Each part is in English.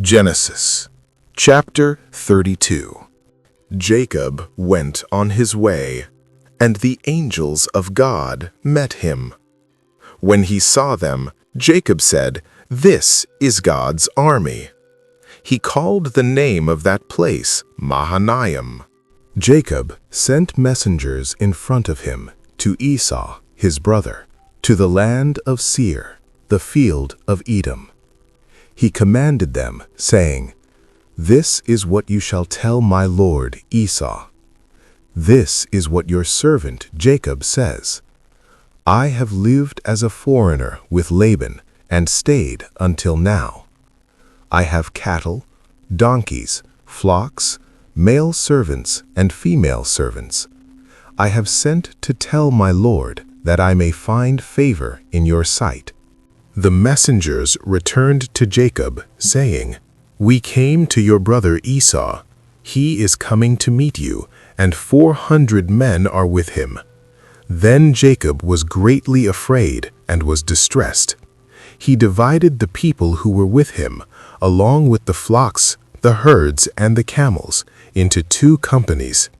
Genesis chapter 32. Jacob went on his way, and the angels of God met him. When he saw them, Jacob said, "This is God's army." He called the name of that place Mahanaim. Jacob sent messengers in front of him to Esau, his brother, to the land of Seir, the field of Edom. He commanded them, saying, "This is what you shall tell my lord Esau. This is what your servant Jacob says. I have lived as a foreigner with Laban and stayed until now. I have cattle, donkeys, flocks, male servants and female servants. I have sent to tell my lord that I may find favor in your sight." The messengers returned to Jacob, saying, "We came to your brother Esau. He is coming to meet you, and 400 men are with him." Then Jacob was greatly afraid and was distressed. He divided the people who were with him, along with the flocks, the herds, and the camels, into 2 companies.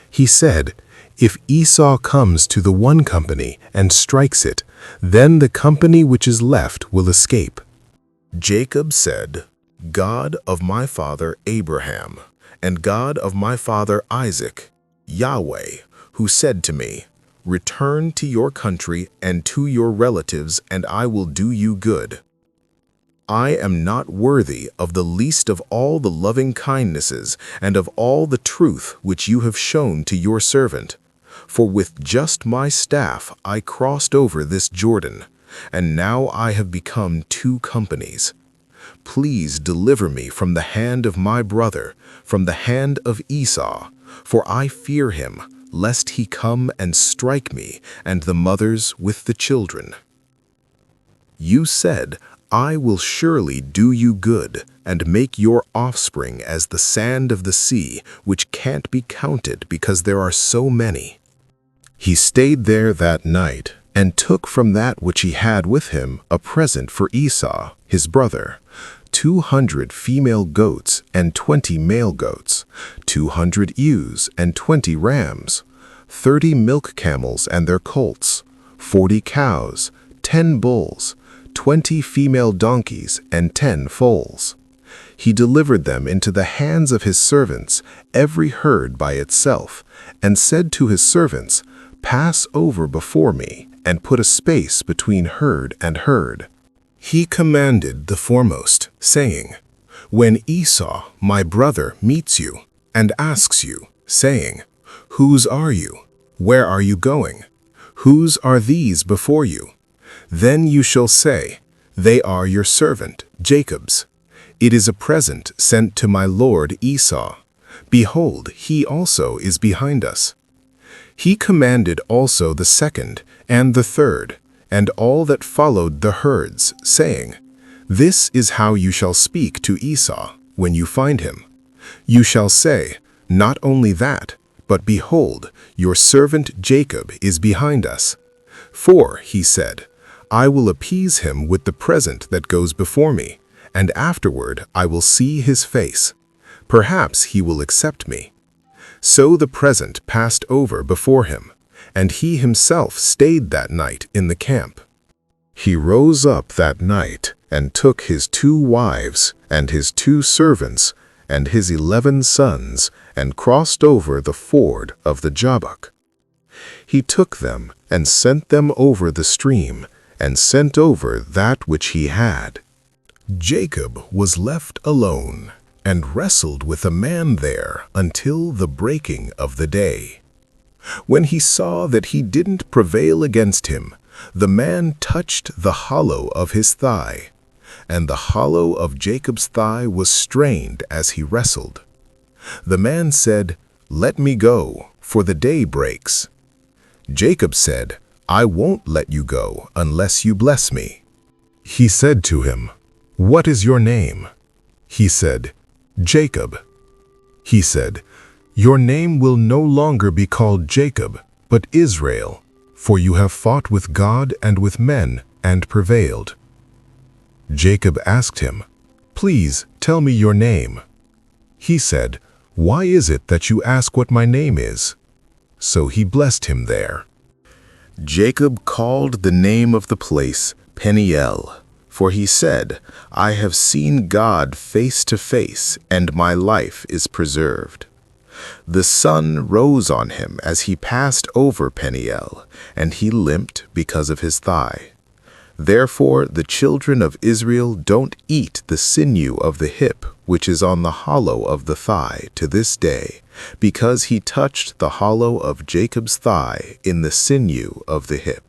He said, "If Esau comes to the one company and strikes it, then the company which is left will escape." Jacob said, "God of my father Abraham, and God of my father Isaac, Yahweh, who said to me, 'Return to your country and to your relatives, and I will do you good.' I am not worthy of the least of all the loving kindnesses and of all the truth which you have shown to your servant. For with just my staff I crossed over this Jordan, and now I have become 2 companies. Please deliver me from the hand of my brother, from the hand of Esau, for I fear him, lest he come and strike me and the mothers with the children. You said, 'I will surely do you good and make your offspring as the sand of the sea, which can't be counted because there are so many.'" He stayed there that night and took from that which he had with him a present for Esau, his brother, 200 female goats and 20 male goats, 200 ewes and 20 rams, 30 milk camels and their colts, 40 cows, 10 bulls, 20 female donkeys, and 10 foals. He delivered them into the hands of his servants, every herd by itself, and said to his servants, "Pass over before me, and put a space between herd and herd." He commanded the foremost, saying, "When Esau, my brother, meets you, and asks you, saying, 'Whose are you? Where are you going? Whose are these before you?' Then you shall say, 'They are your servant, Jacob's. It is a present sent to my lord Esau. Behold, he also is behind us.'" He commanded also the second and the third, and all that followed the herds, saying, "This is how you shall speak to Esau when you find him. You shall say, 'Not only that, but behold, your servant Jacob is behind us. For,' he said, 'I will appease him with the present that goes before me, and afterward I will see his face. Perhaps he will accept me.' So the present passed over before him, and he himself stayed that night in the camp. He rose up that night and took his 2 wives and his 2 servants and his 11 sons and crossed over the ford of the Jabbok. He took them and sent them over the stream and sent over that which he had. Jacob was left alone and wrestled with a man there until the breaking of the day. When he saw that he didn't prevail against him, the man touched the hollow of his thigh, and the hollow of Jacob's thigh was strained as he wrestled. The man said, "Let me go, for the day breaks." Jacob said, "I won't let you go unless you bless me." He said to him, "What is your name?" He said, "Jacob." He said, "Your name will no longer be called Jacob, but Israel, for you have fought with God and with men and prevailed." Jacob asked him, "Please tell me your name." He said, "Why is it that you ask what my name is?" So he blessed him there. Jacob called the name of the place Peniel, for he said, "I have seen God face to face, and my life is preserved." The sun rose on him as he passed over Peniel, and he limped because of his thigh. Therefore the children of Israel don't eat the sinew of the hip, which is on the hollow of the thigh, to this day, because he touched the hollow of Jacob's thigh in the sinew of the hip.